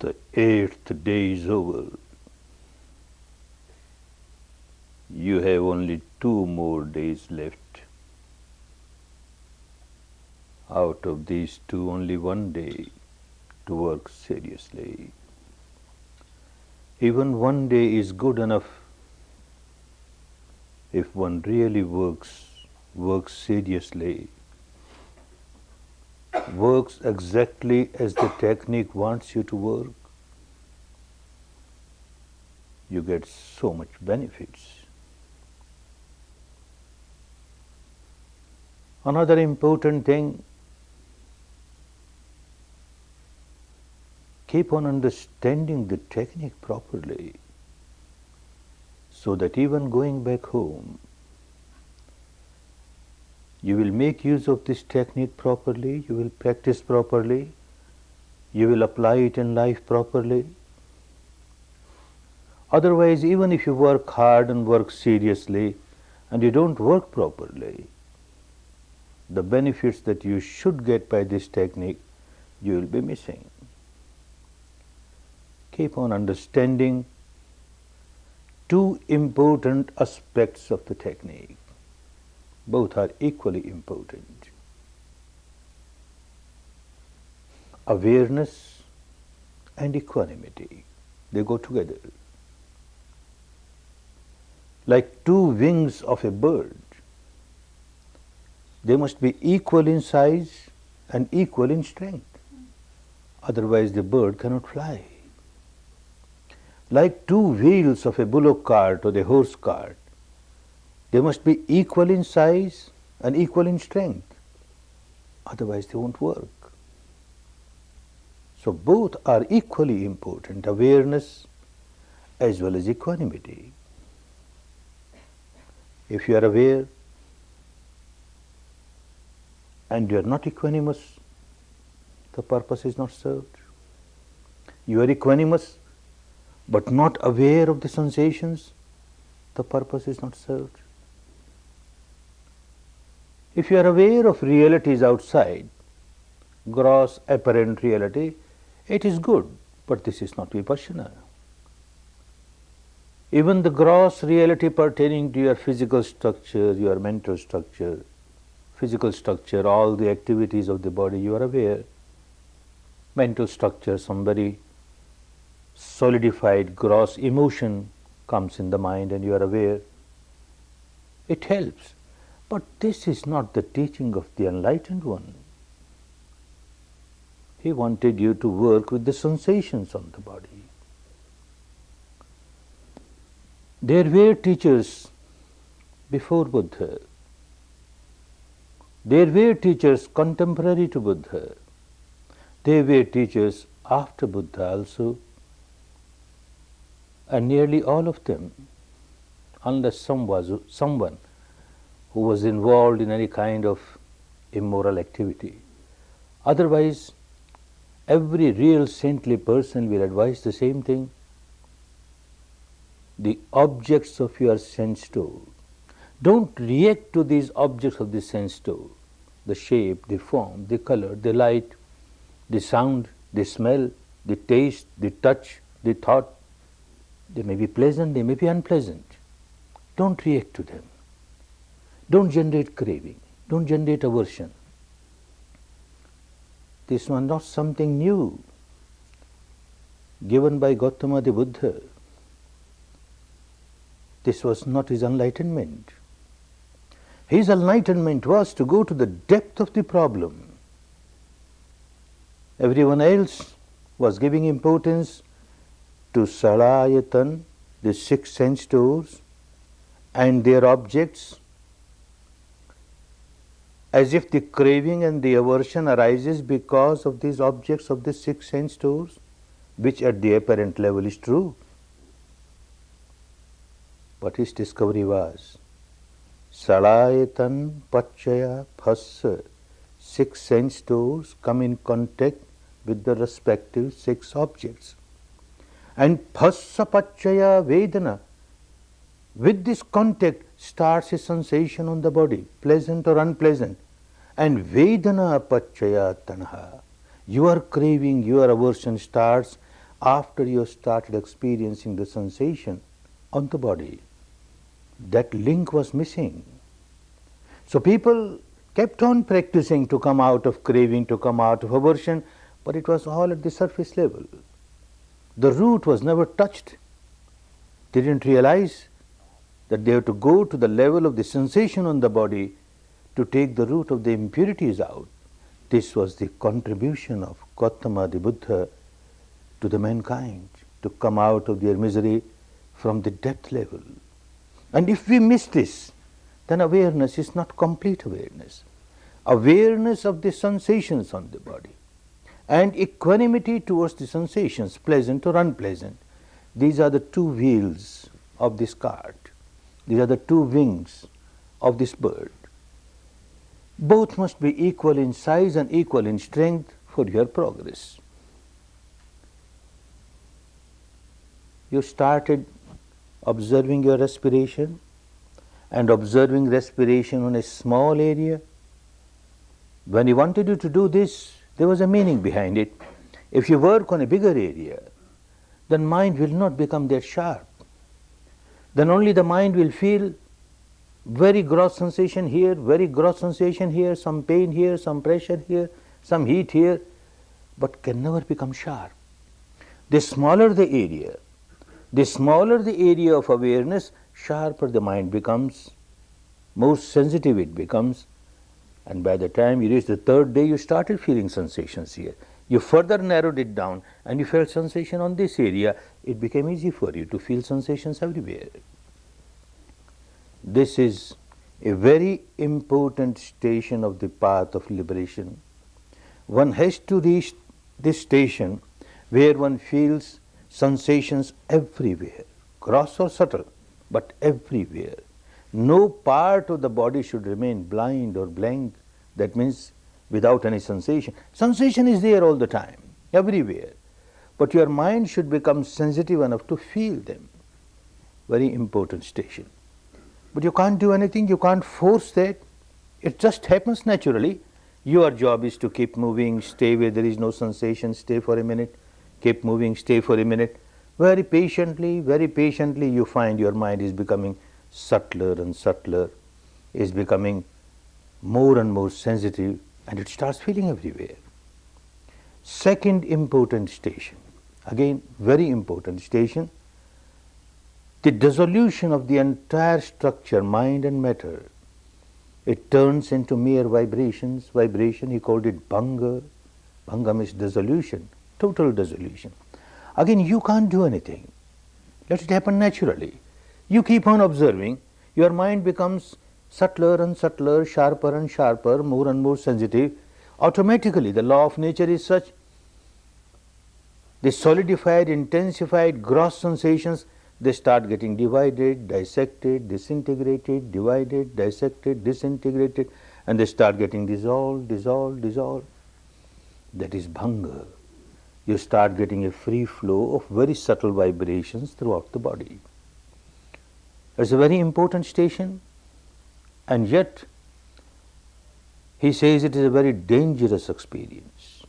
The 8th day is over. You have only 2 more days left. Out of these 2, only 1 day to work seriously. Even 1 day is good enough if one really works seriously, works exactly as the technique wants you to work. You get so much benefits. Another important thing, keep on understanding the technique properly, so that even going back home, you will make use of this technique properly, you will practice properly, you will apply it in life properly. Otherwise, even if you work hard and work seriously and you don't work properly, the benefits that you should get by this technique, you will be missing. Keep on understanding 2 important aspects of the technique. Both are equally important. Awareness and equanimity, they go together. Like 2 wings of a bird, they must be equal in size and equal in strength. Otherwise the bird cannot fly. Like 2 wheels of a bullock cart or the horse cart, they must be equal in size and equal in strength. Otherwise they won't work. So both are equally important, awareness as well as equanimity. If you are aware and you are not equanimous, the purpose is not served. You are equanimous but not aware of the sensations, the purpose is not served. If you are aware of realities outside, gross apparent reality, it is good, but this is not vipassana. Even the gross reality pertaining to your physical structure, your mental structure, physical structure, all the activities of the body, you are aware. Mental structure, some very solidified gross emotion comes in the mind and you are aware. It helps. But this is not the teaching of the enlightened one. He wanted you to work with the sensations on the body. There were teachers before Buddha. There were teachers contemporary to Buddha. There were teachers after Buddha also. And nearly all of them, unless someone who was involved in any kind of immoral activity. Otherwise, every real saintly person will advise the same thing. The objects of your sense door. Don't react to these objects of the sense door. The shape, the form, the color, the light, the sound, the smell, the taste, the touch, the thought. They may be pleasant, they may be unpleasant. Don't react to them. Don't generate craving. Don't generate aversion. This was not something new given by Gautama the Buddha. This was not his enlightenment. His enlightenment was to go to the depth of the problem. Everyone else was giving importance to Salayatan, the 6 sense doors, and their objects, as if the craving and the aversion arises because of these objects of the 6 sense doors, which at the apparent level is true. But his discovery was Salayatan Pachaya Phassa, 6 sense doors come in contact with the respective 6 objects. And Phassa Pachaya Vedana, with this contact starts a sensation on the body, pleasant or unpleasant. And Vedana Pachaya Tanha, your craving, your aversion starts after you started experiencing the sensation on the body. That link was missing. So people kept on practicing to come out of craving, to come out of aversion, but it was all at the surface level. The root was never touched. They didn't realize that they have to go to the level of the sensation on the body to take the root of the impurities out. This was the contribution of Gautama the Buddha to the mankind, to come out of their misery from the depth level. And if we miss this, then awareness is not complete awareness. Awareness of the sensations on the body and equanimity towards the sensations, pleasant or unpleasant. These are the two wheels of this cart. These are the two wings of this bird. Both must be equal in size and equal in strength for your progress. You started observing your respiration and observing respiration on a small area. When he wanted you to do this, there was a meaning behind it. If you work on a bigger area, then mind will not become that sharp. Then only the mind will feel very gross sensation here, very gross sensation here, some pain here, some pressure here, some heat here, but can never become sharp. The smaller the area of awareness, sharper the mind becomes, more sensitive it becomes, and by the time you reach the third day, you started feeling sensations here. You further narrowed it down and you felt sensation on this area. It became easy for you to feel sensations everywhere. This is a very important station of the path of liberation. One has to reach this station where one feels sensations everywhere, gross or subtle, but everywhere. No part of the body should remain blind or blank. That means without any sensation. Sensation is there all the time, everywhere. But your mind should become sensitive enough to feel them. Very important station. But you can't do anything, you can't force that. It just happens naturally. Your job is to keep moving, stay where there is no sensation, stay for a minute, keep moving, stay for a minute. Very patiently you find your mind is becoming subtler and subtler, is becoming more and more sensitive, and it starts feeling everywhere. Second important station, again very important station, the dissolution of the entire structure, mind and matter. It turns into mere vibrations. Vibration, he called it bhanga. Bhanga means dissolution, total dissolution. Again, you can't do anything. Let it happen naturally. You keep on observing, your mind becomes subtler and subtler, sharper and sharper, more and more sensitive. Automatically, the law of nature is such, the solidified, intensified, gross sensations, they start getting divided, dissected, disintegrated, divided, dissected, disintegrated, and they start getting dissolved, dissolved, dissolved. That is bhanga. You start getting a free flow of very subtle vibrations throughout the body. It's a very important station, and yet he says it is a very dangerous experience.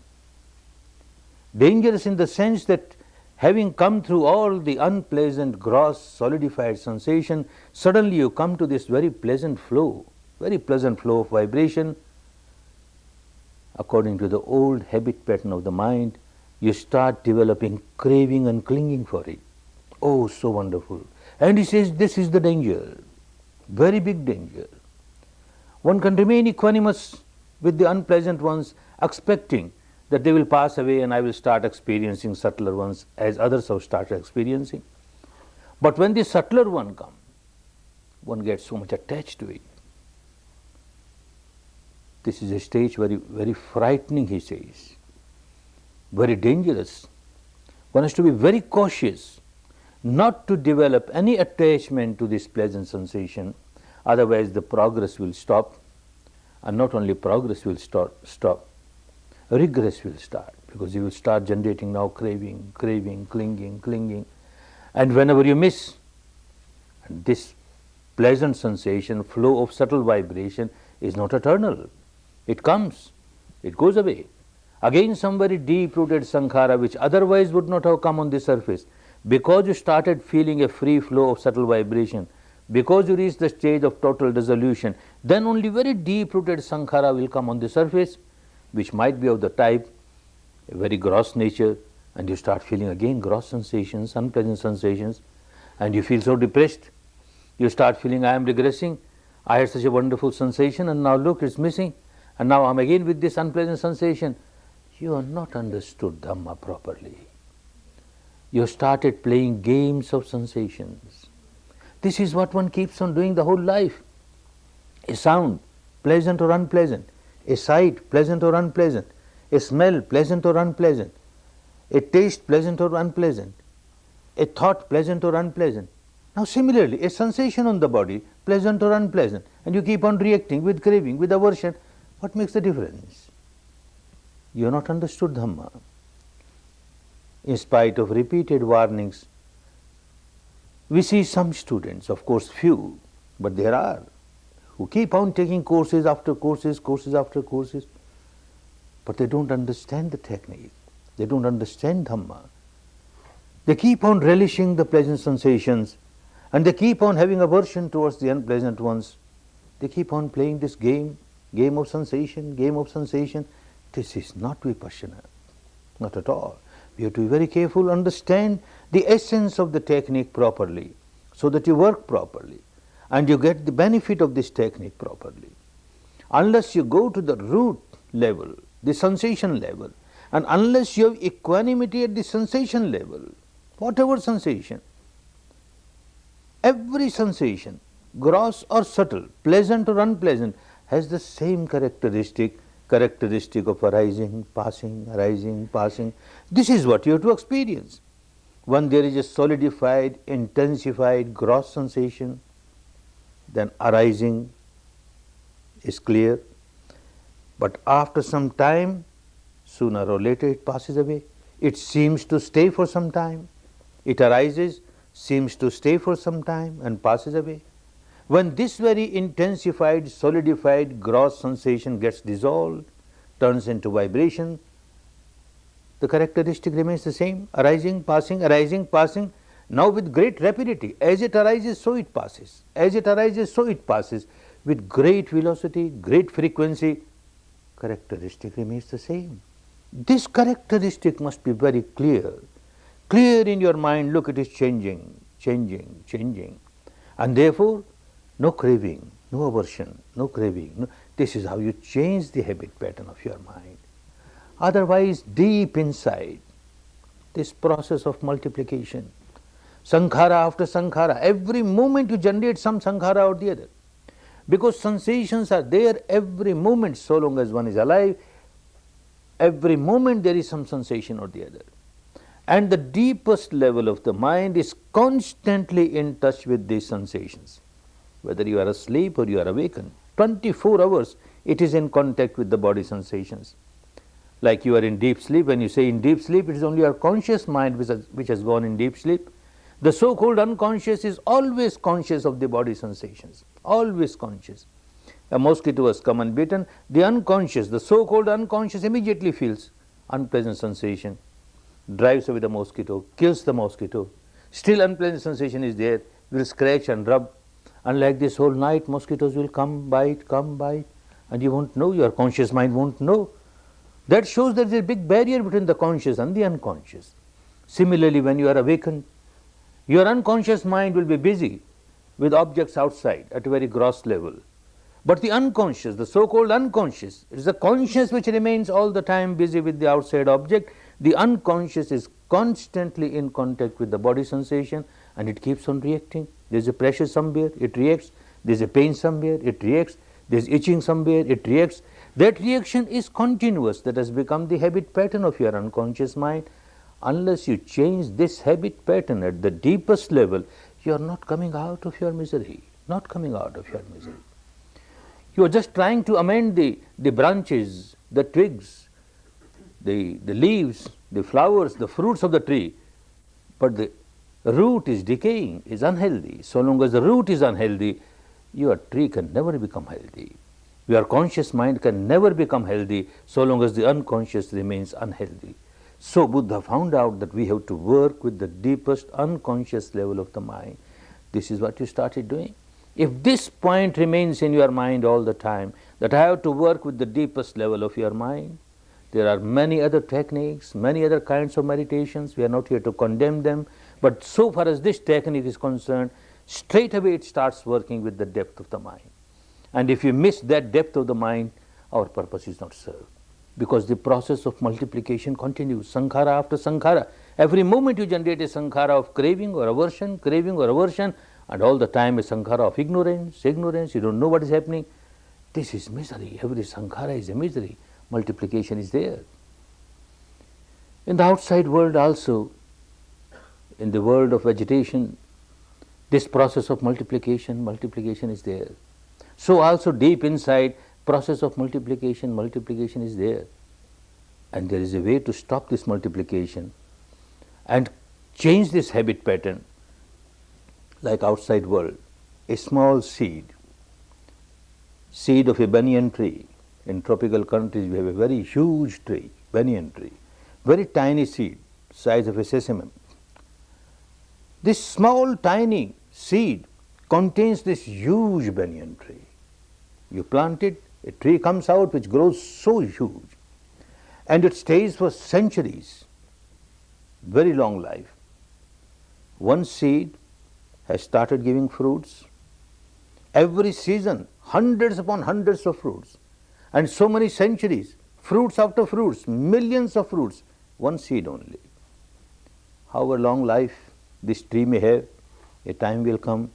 Dangerous in the sense that having come through all the unpleasant, gross, solidified sensation, suddenly you come to this very pleasant flow of vibration. According to the old habit pattern of the mind, you start developing craving and clinging for it. Oh, so wonderful. And he says this is the danger, very big danger. One can remain equanimous with the unpleasant ones, expecting that they will pass away and I will start experiencing subtler ones as others have started experiencing. But when the subtler one comes, one gets so much attached to it. This is a stage very, very frightening, he says, very dangerous. One has to be very cautious not to develop any attachment to this pleasant sensation, otherwise the progress will stop, and not only progress will stop, regress will start, because you will start generating now craving, clinging, and whenever you miss this pleasant sensation, flow of subtle vibration is not eternal. It comes, it goes away. Again some very deep-rooted sankhara which otherwise would not have come on the surface. Because you started feeling a free flow of subtle vibration, because you reached the stage of total dissolution, then only very deep-rooted sankhara will come on the surface, which might be of the type, a very gross nature, and you start feeling again gross sensations, unpleasant sensations, and you feel so depressed. You start feeling, I am regressing, I had such a wonderful sensation and now look, it's missing, and now I am again with this unpleasant sensation. You have not understood Dhamma properly. You started playing games of sensations. This is what one keeps on doing the whole life. A sound, pleasant or unpleasant, a sight, pleasant or unpleasant, a smell, pleasant or unpleasant, a taste, pleasant or unpleasant, a thought, pleasant or unpleasant. Now similarly, a sensation on the body, pleasant or unpleasant, and you keep on reacting with craving, with aversion. What makes the difference? You have not understood Dhamma. In spite of repeated warnings, we see some students, of course few, but there are, who keep on taking courses after courses, courses after courses, but they don't understand the technique, they don't understand Dhamma. They keep on relishing the pleasant sensations, and they keep on having aversion towards the unpleasant ones. They keep on playing this game of sensation, game of sensation. This is not Vipassana, not at all. We have to be very careful, understand the essence of the technique properly, so that you work properly and you get the benefit of this technique properly. Unless you go to the root level, the sensation level, and unless you have equanimity at the sensation level, whatever sensation, every sensation, gross or subtle, pleasant or unpleasant, has the same characteristic of arising, passing. This is what you have to experience. When there is a solidified, intensified, gross sensation, then arising is clear. But after some time, sooner or later it passes away. It seems to stay for some time. It arises, seems to stay for some time and passes away. When this very intensified, solidified, gross sensation gets dissolved, turns into vibration, the characteristic remains the same, arising, passing, now with great rapidity. As it arises, so it passes. As it arises, so it passes. With great velocity, great frequency, characteristic remains the same. This characteristic must be very clear. Clear in your mind, look, it is changing. And therefore, no craving, no aversion, no craving. No. This is how you change the habit pattern of your mind. Otherwise, deep inside, this process of multiplication, sankhara after sankhara, every moment you generate some sankhara or the other. Because sensations are there every moment, so long as one is alive, every moment there is some sensation or the other. And the deepest level of the mind is constantly in touch with these sensations. Whether you are asleep or you are awakened, 24 hours it is in contact with the body sensations. Like you are in deep sleep, when you say in deep sleep, it is only your conscious mind which has gone in deep sleep. The so-called unconscious is always conscious of the body sensations, always conscious. A mosquito has come and bitten, the unconscious, the so-called unconscious immediately feels unpleasant sensation, drives away the mosquito, kills the mosquito. Still unpleasant sensation is there, will scratch and rub. And like this whole night, mosquitoes will come, bite, and you won't know, your conscious mind won't know. That shows there is a big barrier between the conscious and the unconscious. Similarly, when you are awakened, your unconscious mind will be busy with objects outside at a very gross level. But the unconscious, the so-called unconscious, it is the conscious which remains all the time busy with the outside object. The unconscious is constantly in contact with the body sensation and it keeps on reacting. There is a pressure somewhere, it reacts. There is a pain somewhere, it reacts. There is itching somewhere, it reacts. That reaction is continuous. That has become the habit pattern of your unconscious mind. Unless you change this habit pattern at the deepest level, you are not coming out of your misery, not coming out of your misery. You are just trying to amend the branches, the twigs, the leaves, the flowers, the fruits of the tree, but the root is decaying, is unhealthy. So long as the root is unhealthy, your tree can never become healthy. Your conscious mind can never become healthy so long as the unconscious remains unhealthy. So Buddha found out that we have to work with the deepest unconscious level of the mind. This is what you started doing. If this point remains in your mind all the time, that I have to work with the deepest level of your mind, there are many other techniques, many other kinds of meditations. We are not here to condemn them. But so far as this technique is concerned, straight away it starts working with the depth of the mind. And if you miss that depth of the mind, our purpose is not served. Because the process of multiplication continues, sankhara after sankhara. Every moment you generate a sankhara of craving or aversion, and all the time a sankhara of ignorance, you don't know what is happening. This is misery. Every sankhara is a misery. Multiplication is there. In the outside world also, in the world of vegetation, this process of multiplication is there. So also deep inside, process of multiplication is there. And there is a way to stop this multiplication and change this habit pattern. Like outside world, a small seed of a banyan tree. In tropical countries we have a very huge tree, banyan tree, very tiny seed, size of a sesame. This small tiny seed contains this huge banyan tree. You plant it, a tree comes out which grows so huge, and it stays for centuries, very long life. One seed has started giving fruits. Every season, hundreds upon hundreds of fruits, and so many centuries, fruits after fruits, millions of fruits, one seed only. However long life this tree may have, a time will come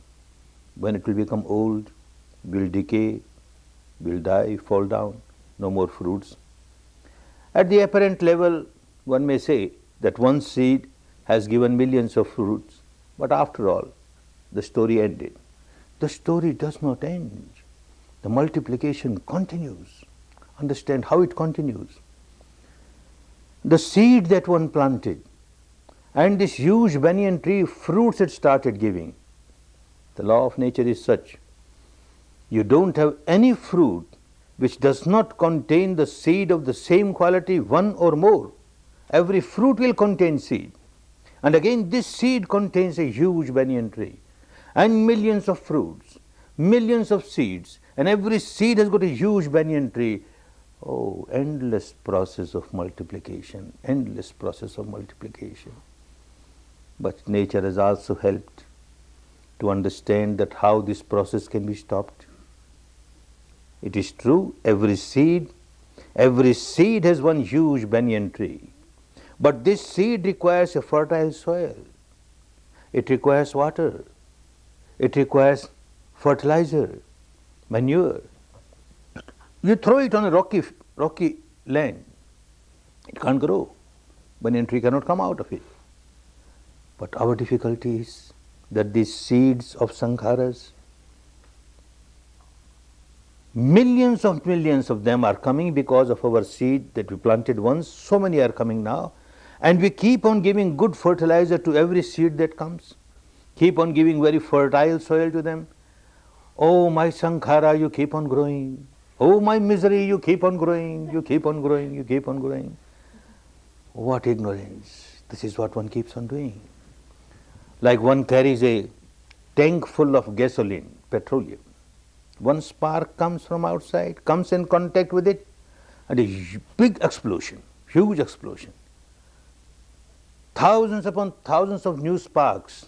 when it will become old, will decay, will die, fall down, no more fruits. At the apparent level, one may say that one seed has given millions of fruits, but after all, the story ended. The story does not end. The multiplication continues. Understand how it continues. The seed that one planted and this huge banyan tree, fruits it started giving. The law of nature is such. You don't have any fruit which does not contain the seed of the same quality, one or more. Every fruit will contain seed. And again this seed contains a huge banyan tree and millions of fruits, millions of seeds, and every seed has got a huge banyan tree. Oh, endless process of multiplication, endless process of multiplication. But nature has also helped to understand that how this process can be stopped. It is true, every seed has one huge banyan tree. But this seed requires a fertile soil. It requires water. It requires fertilizer, manure. You throw it on a rocky land, it can't grow. Banyan tree cannot come out of it. But our difficulty is that these seeds of sankharas, millions of them are coming because of our seed that we planted once. So many are coming now. And we keep on giving good fertilizer to every seed that comes. Keep on giving very fertile soil to them. Oh, my sankhara, you keep on growing. Oh, my misery, you keep on growing, you keep on growing, you keep on growing. What ignorance. This is what one keeps on doing. Like one carries a tank full of gasoline, petroleum. One spark comes from outside, comes in contact with it, and a big explosion, huge explosion. Thousands upon thousands of new sparks,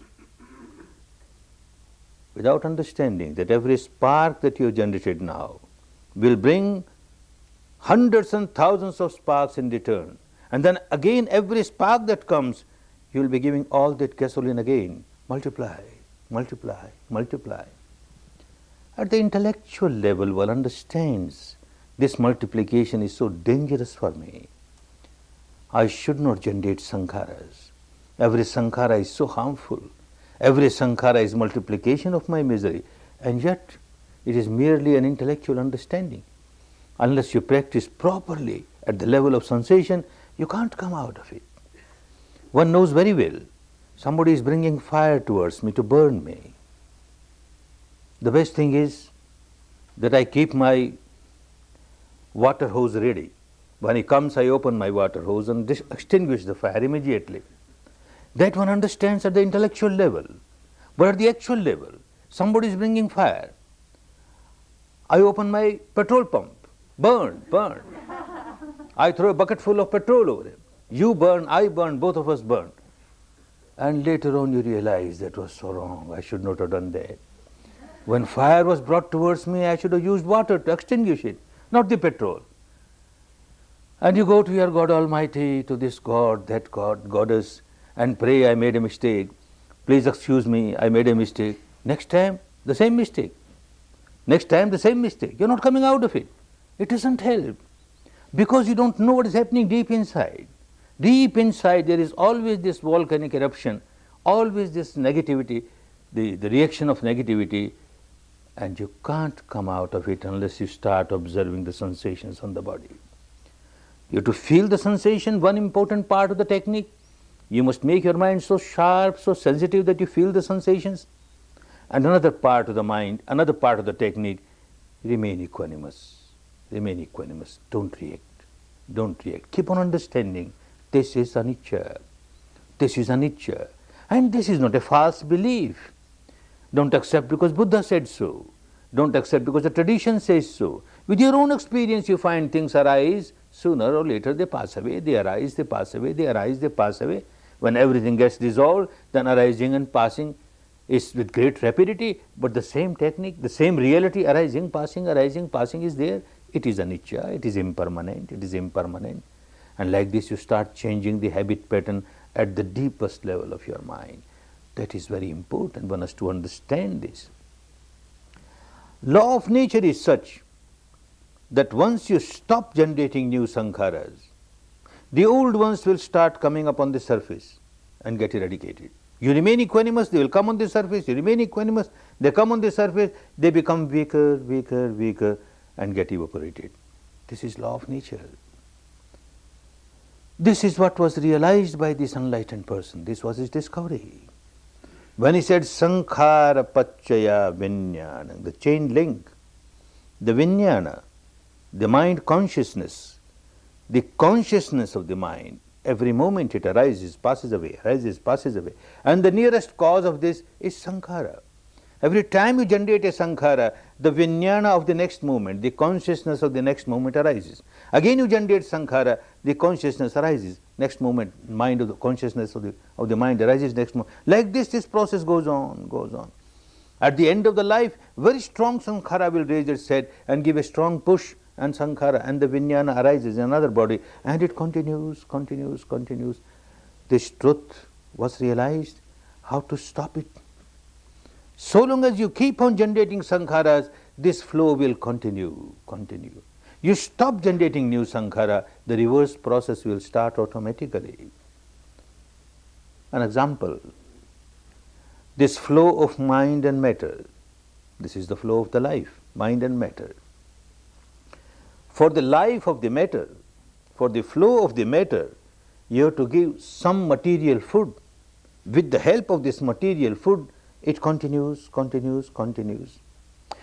without understanding that every spark that you have generated now will bring hundreds and thousands of sparks in return. And then again every spark that comes, you will be giving all that gasoline again. Multiply, multiply, multiply. At the intellectual level, one understands this multiplication is so dangerous for me. I should not generate sankharas. Every sankhara is so harmful. Every sankhara is multiplication of my misery. And yet, it is merely an intellectual understanding. Unless you practice properly at the level of sensation, you can't come out of it. One knows very well, somebody is bringing fire towards me to burn me. The best thing is that I keep my water hose ready. When he comes, I open my water hose and extinguish the fire immediately. That one understands at the intellectual level. But at the actual level, somebody is bringing fire. I open my petrol pump. Burn, burn. I throw a bucket full of petrol over him. You burn, I burn, both of us burn. And later on you realize that was so wrong. I should not have done that. When fire was brought towards me, I should have used water to extinguish it, not the petrol. And you go to your God Almighty, to this God, that God, Goddess, and pray, I made a mistake. Please excuse me, I made a mistake. Next time, the same mistake. Next time, the same mistake. You're not coming out of it. It doesn't help. Because you don't know what is happening deep inside. Deep inside, there is always this volcanic eruption, always this negativity, the reaction of negativity, and you can't come out of it unless you start observing the sensations on the body. You have to feel the sensation, one important part of the technique. You must make your mind so sharp, so sensitive that you feel the sensations. And another part of the mind, another part of the technique, remain equanimous. Remain equanimous. Don't react. Don't react. Keep on understanding. This is anicca. This is anicca. And this is not a false belief. Don't accept because Buddha said so. Don't accept because the tradition says so. With your own experience you find things arise, sooner or later they pass away, they arise, they pass away, they arise, they pass away. When everything gets dissolved, then arising and passing is with great rapidity, but the same technique, the same reality, arising, passing is there. It is anicca, it is impermanent, it is impermanent. And like this you start changing the habit pattern at the deepest level of your mind. That is very important, one has to understand this. Law of nature is such that once you stop generating new sankharas, the old ones will start coming up on the surface and get eradicated. You remain equanimous, they will come on the surface, you remain equanimous, they come on the surface, they become weaker, weaker, weaker and get evaporated. This is law of nature. This is what was realized by this enlightened person, this was his discovery. When he said sankhara pachaya vijnana, the chain link, the vijnana, the mind consciousness, the consciousness of the mind, every moment it arises, passes away, arises, passes away. And the nearest cause of this is sankhara. Every time you generate a sankhara, the vijnana of the next moment, the consciousness of the next moment arises. Again you generate sankhara, the consciousness arises. Next moment, mind of the consciousness of the mind arises next moment. Like this process goes on, goes on. At the end of the life, very strong sankhara will raise its head and give a strong push, and sankhara and the vijnana arises in another body, and it continues, continues, continues. This truth was realized, how to stop it. So long as you keep on generating sankharas, this flow will continue, continue. You stop generating new sankhara, the reverse process will start automatically. An example, this flow of mind and matter, this is the flow of the life, mind and matter. For the life of the matter, for the flow of the matter, you have to give some material food. With the help of this material food, it continues, continues, continues.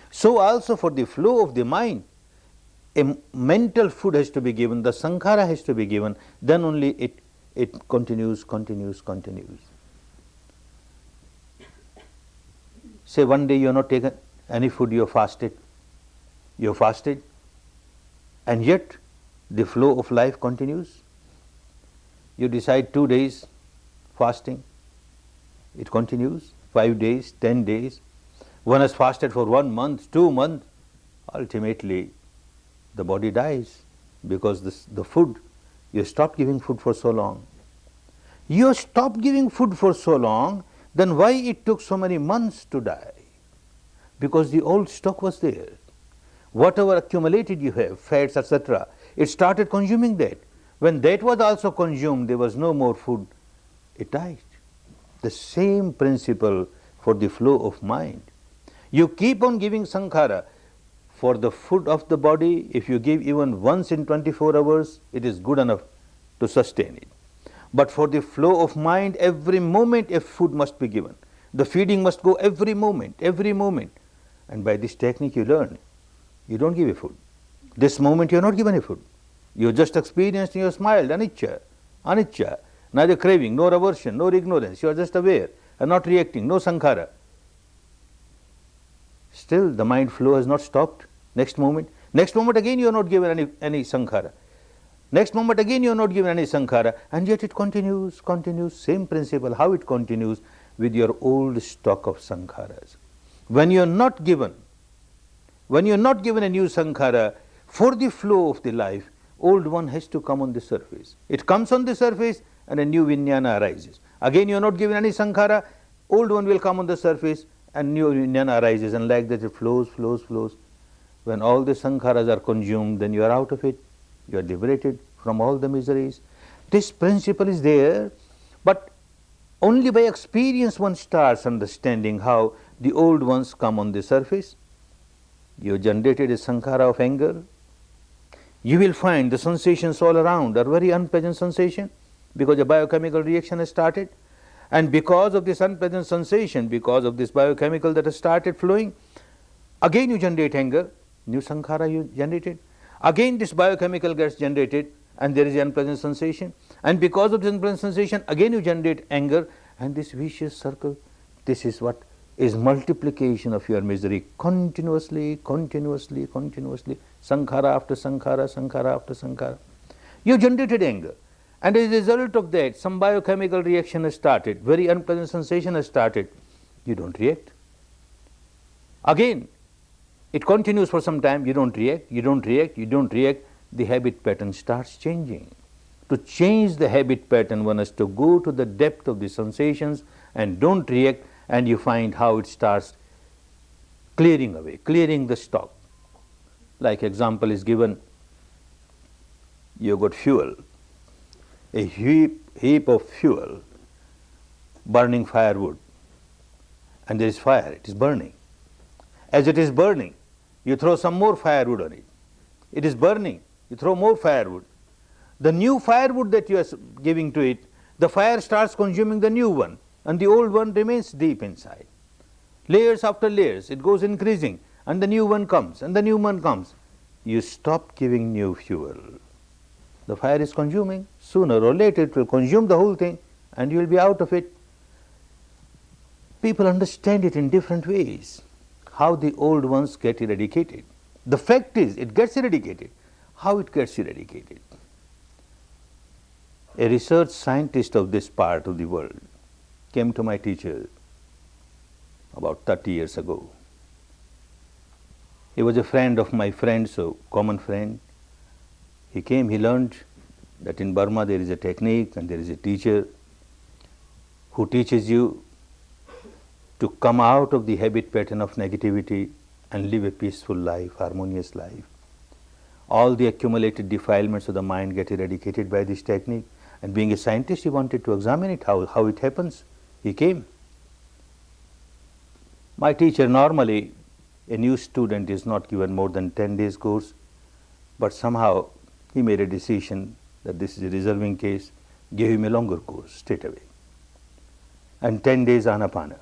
So also for the flow of the mind, a mental food has to be given, the sankhara has to be given, then only it continues, continues, continues. Say one day you have not taken any food, you have fasted, and yet the flow of life continues. You decide 2 days fasting, it continues, 5 days, 10 days. One has fasted for 1 month, 2 months, ultimately the body dies because the food, you stop giving food for so long. You stop giving food for so long, then why it took so many months to die? Because the old stock was there. Whatever accumulated you have, fats, etc., it started consuming that. When that was also consumed, there was no more food, it died. The same principle for the flow of mind. You keep on giving sankhara. For the food of the body, if you give even once in 24 hours, it is good enough to sustain it. But for the flow of mind, every moment a food must be given. The feeding must go every moment, every moment. And by this technique you learn, you don't give a food. This moment you are not given a food. You just experienced and you smiled, anicca, anicca. Neither craving, nor aversion, nor ignorance. You are just aware and not reacting, no sankhara. Still the mind flow has not stopped. Next moment again you are not given any sankhara. Next moment again you are not given any sankhara, and yet it continues, same principle, how it continues with your old stock of sankharas. When you are not given a new sankhara for the flow of the life, old one has to come on the surface. It comes on the surface and a new vijnana arises. Again you are not given any sankhara, old one will come on the surface and new vijnana arises, and like that it flows. When all the sankharas are consumed, then you are out of it. You are liberated from all the miseries. This principle is there, but only by experience one starts understanding how the old ones come on the surface. You generated a sankhara of anger. You will find the sensations all around are very unpleasant sensation because a biochemical reaction has started. And because of this unpleasant sensation, because of this biochemical that has started flowing, again you generate anger, new sankhara you generated. Again this biochemical gets generated and there is an unpleasant sensation. And because of this unpleasant sensation, again you generate anger, and this vicious circle, this is what is multiplication of your misery continuously, sankhara after sankhara. You generated anger, and as a result of that, some biochemical reaction has started, very unpleasant sensation has started. You don't react. Again, it continues for some time, you don't react. The habit pattern starts changing. To change the habit pattern, one has to go to the depth of the sensations and don't react, and you find how it starts clearing away, clearing the stock. Like example is given, you got fuel, a heap of fuel, burning firewood, and there is fire, it is burning. As it is burning, you throw some more firewood on it. It is burning, you throw more firewood. The new firewood that you are giving to it, the fire starts consuming the new one, and the old one remains deep inside. Layers after layers, it goes increasing, and the new one comes, and the new one comes. You stop giving new fuel. The fire is consuming. Sooner or later it will consume the whole thing, and you will be out of it. People understand it in different ways, how the old ones get eradicated. The fact is, it gets eradicated. How it gets eradicated? A research scientist of this part of the world came to my teacher about 30 years ago. He was a friend of my friend, so common friend. He came, he learned that in Burma there is a technique and there is a teacher who teaches you to come out of the habit pattern of negativity and live a peaceful life, harmonious life. All the accumulated defilements of the mind get eradicated by this technique. And being a scientist, he wanted to examine it, how it happens. He came. My teacher, normally a new student is not given more than 10 days course, but somehow he made a decision that this is a reserving case, gave him a longer course straight away. And 10 days Anapana.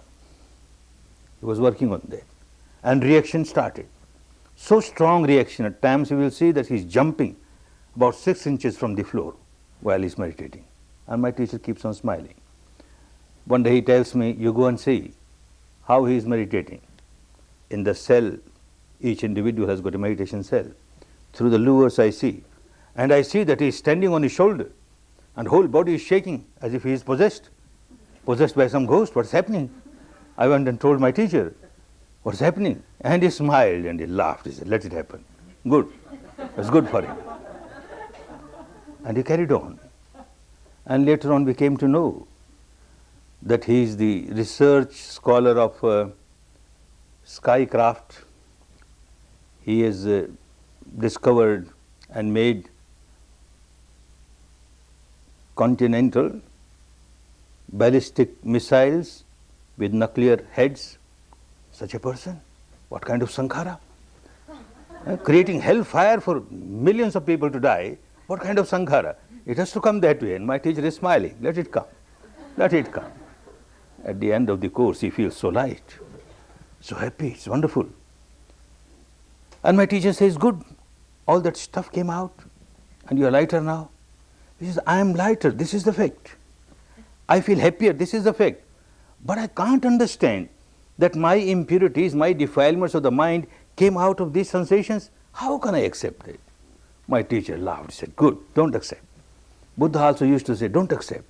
He was working on that. And reaction started. So strong reaction, at times you will see that he is jumping about 6 inches from the floor while he is meditating. And my teacher keeps on smiling. One day he tells me, you go and see how he is meditating. In the cell, each individual has got a meditation cell. Through the louvers I see. And I see that he is standing on his shoulder and whole body is shaking as if he is possessed by some ghost. What's happening? I went and told my teacher, what's happening? And he smiled and he laughed. He said, let it happen. Good. It's good for him. And he carried on. And later on we came to know that he is the research scholar of skycraft. He has discovered and made continental ballistic missiles with nuclear heads. Such a person, what kind of sankhara? Creating hellfire for millions of people to die, what kind of sankhara? It has to come that way. And my teacher is smiling, let it come, let it come. At the end of the course, he feels so light, so happy, it's wonderful. And my teacher says, good, all that stuff came out and you are lighter now. He says, I am lighter, this is the fact. I feel happier, this is the fact. But I can't understand that my impurities, my defilements of the mind came out of these sensations. How can I accept it? My teacher laughed, said, good, don't accept. Buddha also used to say, don't accept.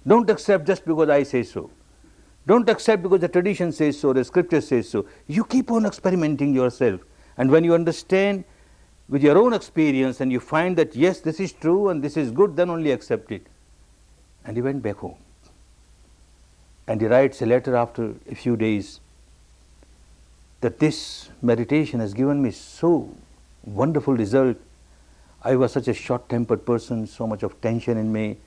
Don't accept just because I say so. Don't accept because the tradition says so, the scripture says so. You keep on experimenting yourself. And when you understand with your own experience and you find that yes, this is true and this is good, then only accept it. And he went back home. And he writes a letter after a few days that this meditation has given me so wonderful result. I was such a short-tempered person, so much of tension in me,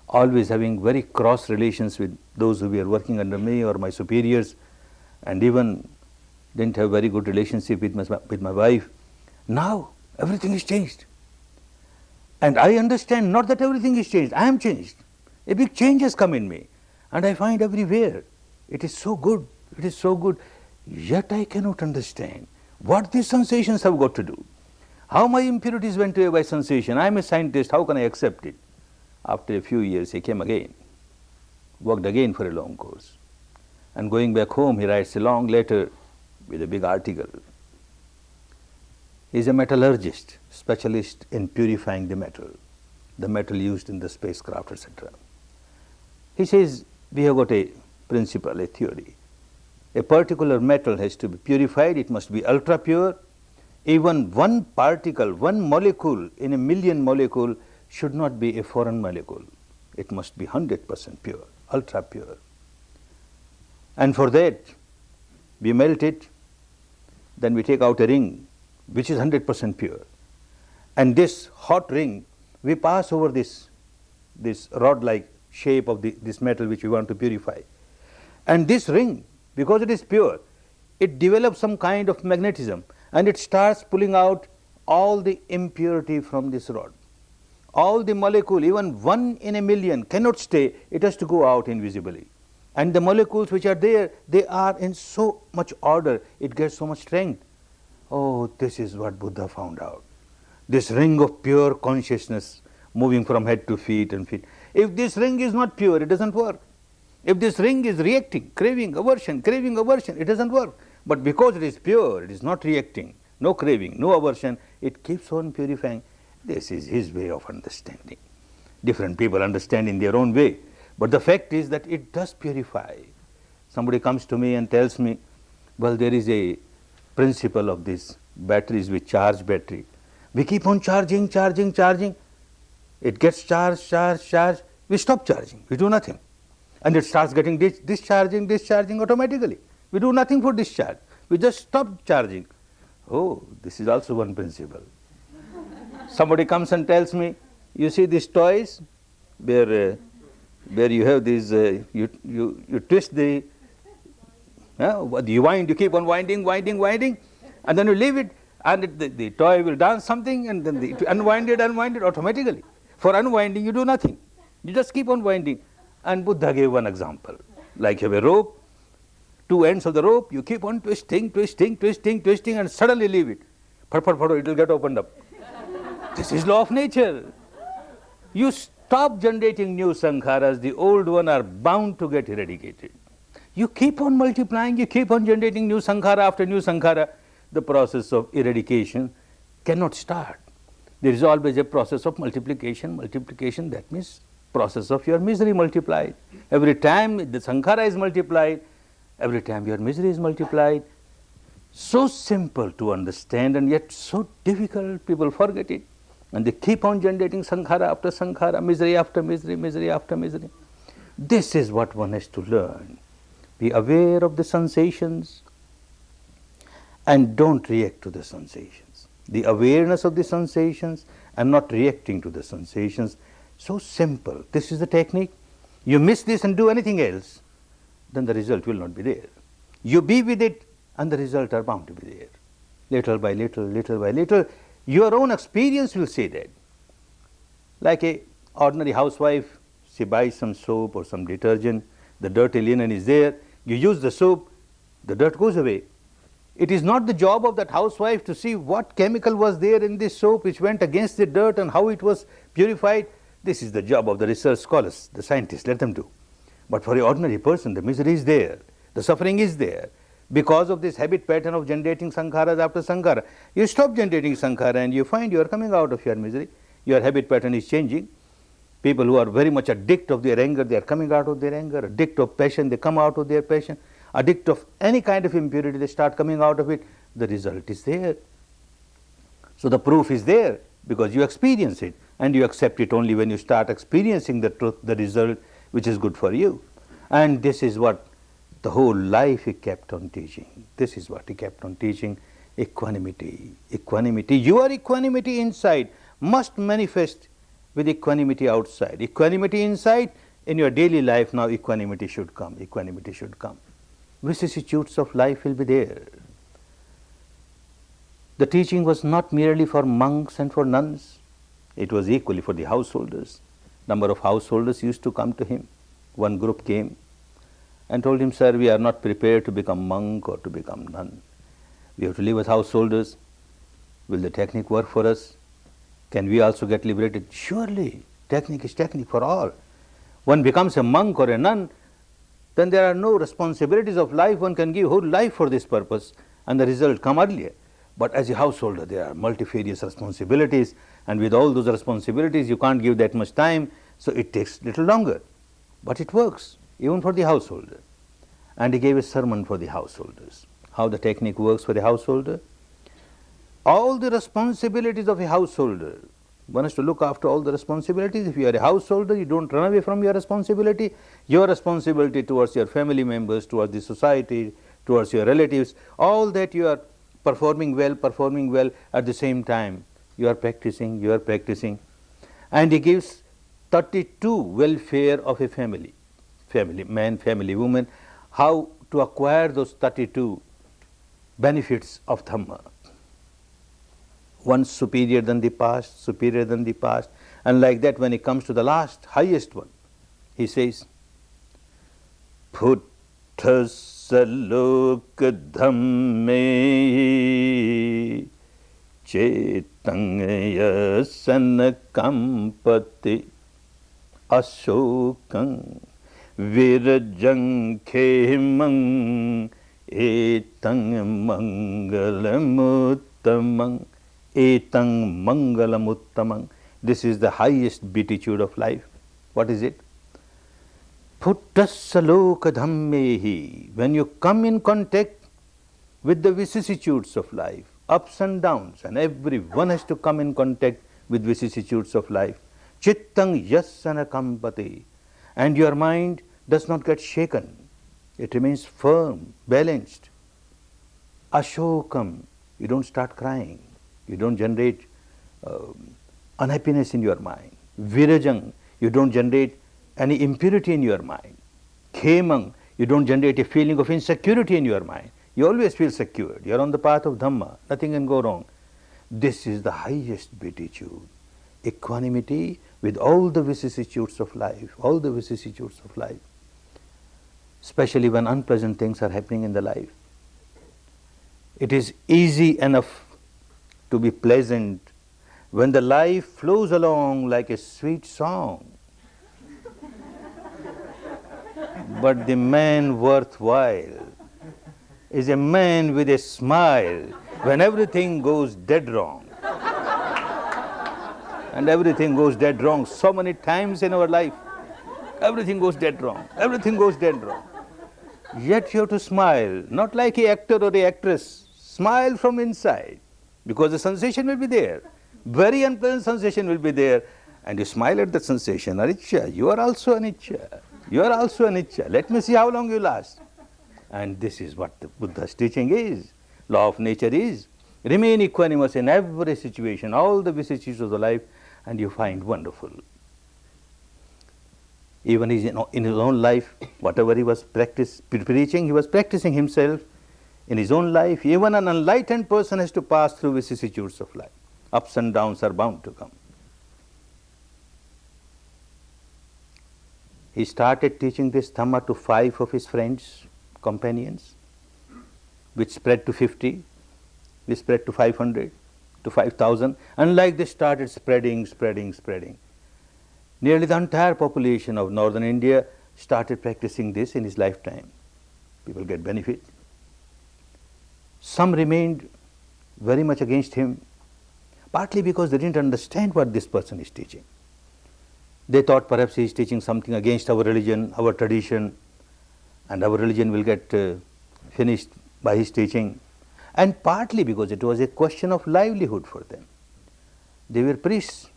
always having very cross relations with those who were working under me or my superiors, and even didn't have very good relationship with my wife. Now everything is changed. And I understand not that everything is changed, I am changed. A big change has come in me. And I find everywhere, it is so good, it is so good. Yet I cannot understand what these sensations have got to do. How my impurities went away by sensation. I am a scientist, how can I accept it? After a few years, he came again, worked again for a long course. And going back home, he writes a long letter with a big article. He is a metallurgist, specialist in purifying the metal used in the spacecraft, etc. He says, we have got a principle, a theory. A particular metal has to be purified, it must be ultra pure. Even one particle, one molecule in a million molecule should not be a foreign molecule. It must be 100% pure, ultra pure. And for that, we melt it, then we take out a ring which is 100% pure. And this hot ring, we pass over this rod-like shape of this metal which we want to purify. And this ring, because it is pure, it develops some kind of magnetism and it starts pulling out all the impurity from this rod. All the molecule, even one in a million, cannot stay, it has to go out invisibly. And the molecules which are there, they are in so much order, it gets so much strength. Oh, this is what Buddha found out. This ring of pure consciousness moving from head to feet and feet. If this ring is not pure, it doesn't work. If this ring is reacting, craving, aversion, it doesn't work. But because it is pure, it is not reacting, no craving, no aversion, it keeps on purifying. This is his way of understanding. Different people understand in their own way. But the fact is that it does purify. Somebody comes to me and tells me, well, there is a principle of these batteries with charged battery. We keep on charging. It gets charged. We stop charging. We do nothing. And it starts getting discharging automatically. We do nothing for discharge. We just stop charging. Oh, this is also one principle. Somebody comes and tells me, you see these toys where you have these, you twist the, you wind, you keep on winding, and then you leave it, and the toy will dance something, and then it unwind it automatically. For unwinding, you do nothing. You just keep on winding. And Buddha gave one example. Like you have a rope, two ends of the rope, you keep on twisting, and suddenly leave it. It will get opened up. This is law of nature. You stop generating new sankharas, the old ones are bound to get eradicated. You keep on multiplying, you keep on generating new sankhara after new sankhara, the process of eradication cannot start. There is always a process of multiplication, that means process of your misery multiplied. Every time the sankhara is multiplied, every time your misery is multiplied. So simple to understand and yet so difficult, people forget it. And they keep on generating sankhara after sankhara, misery after misery. This is what one has to learn. Be aware of the sensations and don't react to the sensations. The awareness of the sensations and not reacting to the sensations. So simple. This is the technique. You miss this and do anything else, then the result will not be there. You be with it and the result are bound to be there. Little by little, your own experience will say that. Like a ordinary housewife, she buys some soap or some detergent, the dirty linen is there, you use the soap, the dirt goes away. It is not the job of that housewife to see what chemical was there in this soap which went against the dirt and how it was purified. This is the job of the research scholars, the scientists, let them do. But for the ordinary person, the misery is there, the suffering is there. Because of this habit pattern of generating sankharas after sankhara, you stop generating sankhara and you find you are coming out of your misery. Your habit pattern is changing. People who are very much addict of their anger, they are coming out of their anger. Addict of passion, they come out of their passion. Addict of any kind of impurity, they start coming out of it. The result is there. So the proof is there because you experience it, and you accept it only when you start experiencing the truth, the result which is good for you. And this is what the whole life he kept on teaching. This is what he kept on teaching. Equanimity. Equanimity. Your equanimity inside must manifest with equanimity outside. Equanimity inside, in your daily life now equanimity should come. Equanimity should come. Vicissitudes of life will be there. The teaching was not merely for monks and for nuns. It was equally for the householders. Number of householders used to come to him. One group came and told him, "Sir, we are not prepared to become monk or to become nun. We have to live as householders. Will the technique work for us? Can we also get liberated?" Surely, technique is technique for all. One becomes a monk or a nun, then there are no responsibilities of life. One can give whole life for this purpose and the result come earlier. But as a householder, there are multifarious responsibilities, and with all those responsibilities, you can't give that much time, so it takes little longer. But it works, even for the householder. And he gave a sermon for the householders. How the technique works for the householder? All the responsibilities of a householder. One has to look after all the responsibilities. If you are a householder, you don't run away from your responsibility. Your responsibility towards your family members, towards the society, towards your relatives, all that you are performing well at the same time. You are practicing. And he gives 32 welfare of a family. Family man, family woman. How to acquire those 32 benefits of Dhamma. One superior than the past, and like that when he comes to the last, highest one, he says, Puttasalok dhamme cetang yasana kampati asokang virajang khemang etang mangalamuttamang. Etang mangalamuttamang. This is the highest beatitude of life. What is it? Puttassaloka dhammehi. When you come in contact with the vicissitudes of life, ups and downs, and everyone has to come in contact with vicissitudes of life. Chittang yassana kampati. And your mind does not get shaken. It remains firm, balanced. Ashokam. You don't start crying. You don't generate unhappiness in your mind. Virajang, you don't generate any impurity in your mind. Khemang, you don't generate a feeling of insecurity in your mind. You always feel secured. You are on the path of Dhamma. Nothing can go wrong. This is the highest beatitude. Equanimity with all the vicissitudes of life. All the vicissitudes of life. Especially when unpleasant things are happening in the life. It is easy enough to be pleasant when the life flows along like a sweet song. But the man worthwhile is a man with a smile when everything goes dead wrong. And everything goes dead wrong so many times in our life. Everything goes dead wrong. Everything goes dead wrong. Yet you have to smile, not like an actor or an actress. Smile from inside. Because the sensation will be there. Very unpleasant sensation will be there. And you smile at the sensation. Anicca, you are also anicca. You are also anicca. Let me see how long you last. And this is what the Buddha's teaching is. Law of nature is. Remain equanimous in every situation, all the vicissitudes of the life, and you find wonderful. Even in his own life, whatever he was preaching, he was practicing himself. In his own life, even an enlightened person has to pass through vicissitudes of life. Ups and downs are bound to come. He started teaching this Dhamma to 5 of his friends, companions. which spread to 50, which spread to 500, to 5,000, and like this started spreading. Nearly the entire population of northern India started practicing this in his lifetime. People get benefit. Some remained very much against him, partly because they didn't understand what this person is teaching. They thought perhaps he is teaching something against our religion, our tradition, and our religion will get finished by his teaching. And partly because it was a question of livelihood for them. They were priests.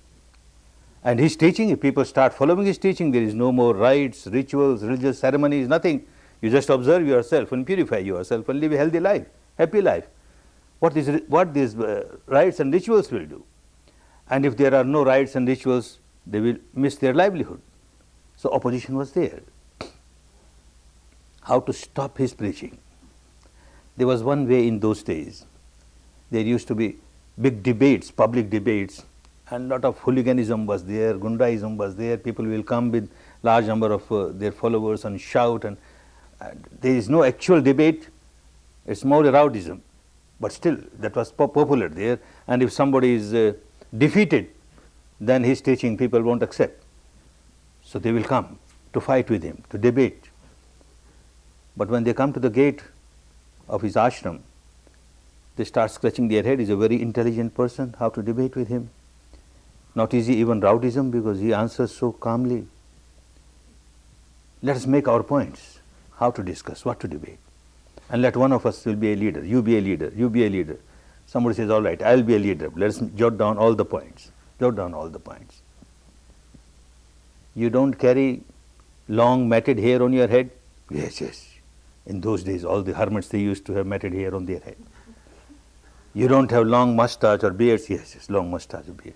And his teaching, if people start following his teaching, there is no more rites, rituals, religious ceremonies, nothing. You just observe yourself and purify yourself and live a healthy life, happy life. What these rites and rituals will do. And if there are no rites and rituals, they will miss their livelihood. So opposition was there. How to stop his preaching? There was one way in those days. There used to be big debates, public debates, and lot of hooliganism was there, Gundaism was there. People will come with large number of their followers and shout, and there is no actual debate. It's more rowdyism, but still that was popular there. And if somebody is defeated, then his teaching people won't accept. So they will come to fight with him, to debate. But when they come to the gate of his ashram, they start scratching their head. He's a very intelligent person, how to debate with him? Not easy even rowdyism, because he answers so calmly. Let us make our points, how to discuss, what to debate. And let one of us will be a leader, you be a leader, you be a leader. Somebody says, all right, I'll be a leader. Let us jot down all the points. Jot down all the points. You don't carry long matted hair on your head? Yes, yes. In those days, all the hermits, they used to have matted hair on their head. You don't have long mustache or beards? Yes, yes, long mustache or beard.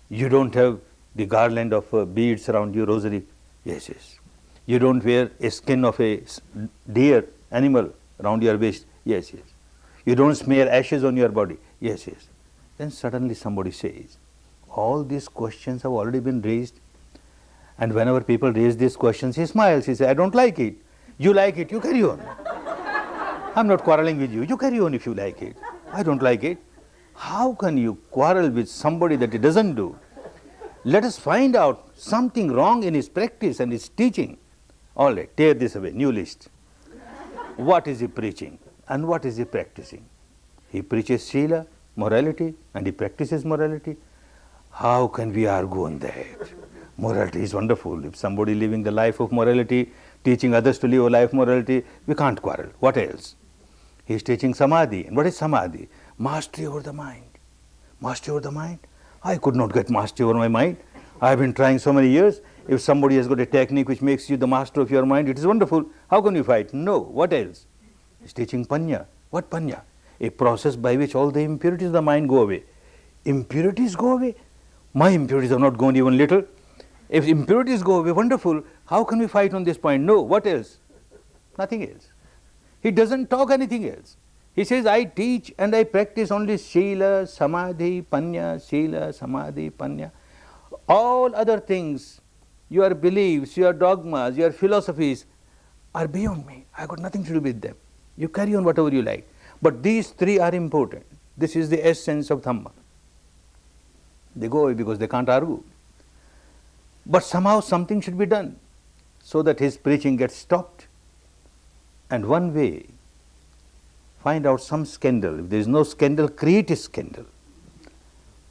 You don't have the garland of beads around your rosary? Yes, yes. You don't wear a skin of a deer, animal around your waist? Yes, yes. You don't smear ashes on your body? Yes, yes. Then suddenly somebody says, all these questions have already been raised. And whenever people raise these questions, he smiles. He says, I don't like it. You like it, you carry on. I'm not quarreling with you. You carry on if you like it. I don't like it. How can you quarrel with somebody that he doesn't do? Let us find out something wrong in his practice and his teaching. All right, tear this away, new list. What is he preaching and what is he practicing? He preaches Sila, morality, and he practices morality. How can we argue on that? Morality is wonderful. If somebody living the life of morality, teaching others to live a life of morality, we can't quarrel. What else? He is teaching Samadhi. And what is Samadhi? Mastery over the mind. Mastery over the mind? I could not get mastery over my mind. I have been trying so many years. If somebody has got a technique which makes you the master of your mind, it is wonderful. How can you fight? No. What else? He is teaching Panya. What Panya? A process by which all the impurities of the mind go away. Impurities go away? My impurities have not gone even little. If impurities go away, wonderful. How can we fight on this point? No. What else? Nothing else. He doesn't talk anything else. He says, I teach and I practice only Sila, Samadhi, Panya, Sila, Samadhi, Panya. All other things, your beliefs, your dogmas, your philosophies are beyond me. I got nothing to do with them. You carry on whatever you like. But these three are important. This is the essence of Dhamma. They go away because they can't argue. But somehow something should be done so that his preaching gets stopped. And one way, find out some scandal. If there is no scandal, create a scandal.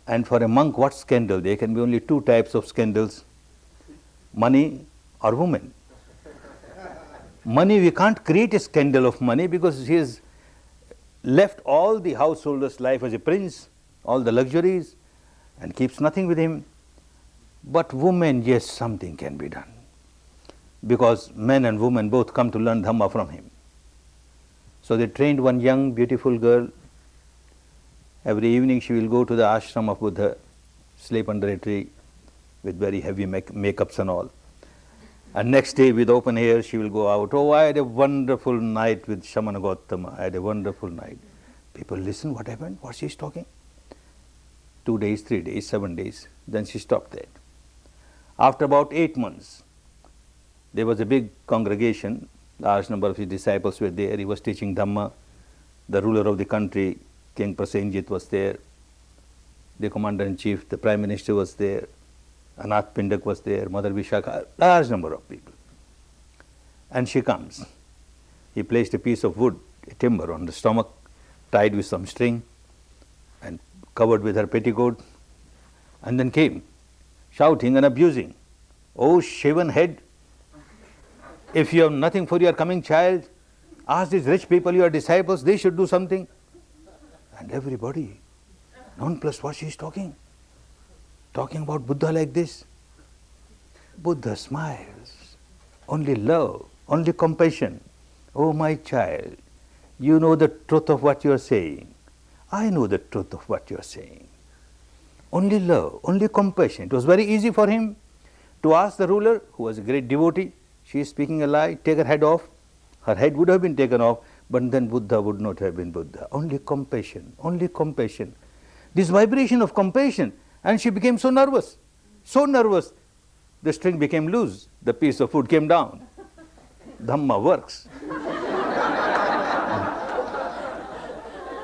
And for a monk, what scandal? There can be only two types of scandals: money or woman. Money, we can't create a scandal of money because he has left all the householder's life as a prince, all the luxuries, and keeps nothing with him. But women, yes, something can be done, because men and women both come to learn Dhamma from him. So they trained one young, beautiful girl. Every evening she will go to the ashram of Buddha, sleep under a tree with very heavy makeups and all. And next day with open air she will go out. Oh, I had a wonderful night with Shamana Gautama. I had a wonderful night. People listen, what happened? What she's talking? 2 days, 3 days, 7 days. Then she stopped that. After about 8 months, there was a big congregation. Large number of his disciples were there. He was teaching Dhamma. The ruler of the country, King Prasenjit, was there. The commander-in-chief, the prime minister was there. Anath Pindak was there, Mother Vishakha, large number of people. And she comes. He placed a piece of wood, a timber, on the stomach, tied with some string, and covered with her petticoat, and then came, shouting and abusing. Oh, shaven head, if you have nothing for your coming child, ask these rich people, your disciples, they should do something. And everybody, nonplussed what she is talking about Buddha like this. Buddha smiles, only love, only compassion. Oh, my child, you know the truth of what you are saying. I know the truth of what you are saying. Only love, only compassion. It was very easy for him to ask the ruler, who was a great devotee, she is speaking a lie, take her head off. Her head would have been taken off, but then Buddha would not have been Buddha. Only compassion, only compassion. This vibration of compassion, and she became so nervous, the string became loose, the piece of wood came down. Dhamma works.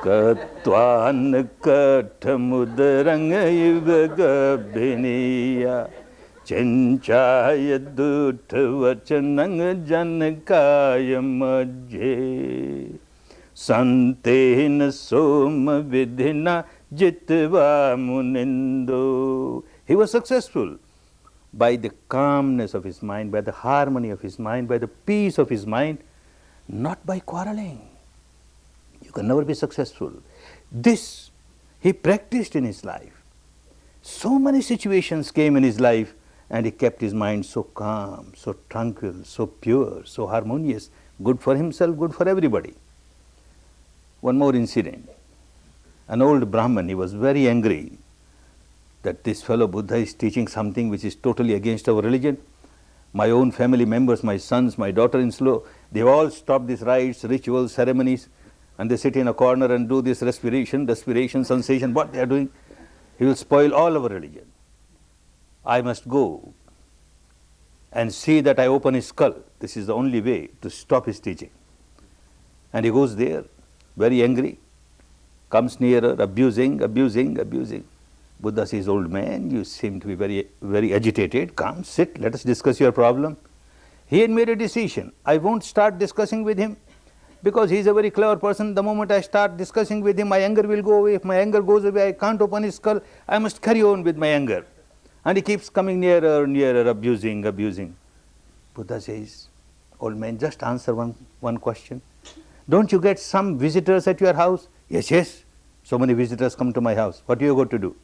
Katvan kathamudarang ivagabhiniya Chenchaya dutavachanang janakaya majhe Santena soma vidhina jitva munindo. He was successful by the calmness of his mind, by the harmony of his mind, by the peace of his mind, not by quarreling. You can never be successful. This he practiced in his life. So many situations came in his life, and he kept his mind so calm, so tranquil, so pure, so harmonious, good for himself, good for everybody. One more incident. An old Brahman, he was very angry that this fellow Buddha is teaching something which is totally against our religion. My own family members, my sons, my daughter-in-law, they've all stopped these rites, rituals, ceremonies, and they sit in a corner and do this respiration, sensation, what they are doing. He will spoil all our religion. I must go and see that I open his skull. This is the only way to stop his teaching. And he goes there, very angry, comes nearer, abusing. Buddha says, old man, you seem to be very agitated. Come, sit, let us discuss your problem. He had made a decision. I won't start discussing with him because he is a very clever person. The moment I start discussing with him, my anger will go away. If my anger goes away, I can't open his skull. I must carry on with my anger. And he keeps coming nearer, abusing. Buddha says, old man, just answer one question. Don't you get some visitors at your house? Yes. So many visitors come to my house. What are you going to do?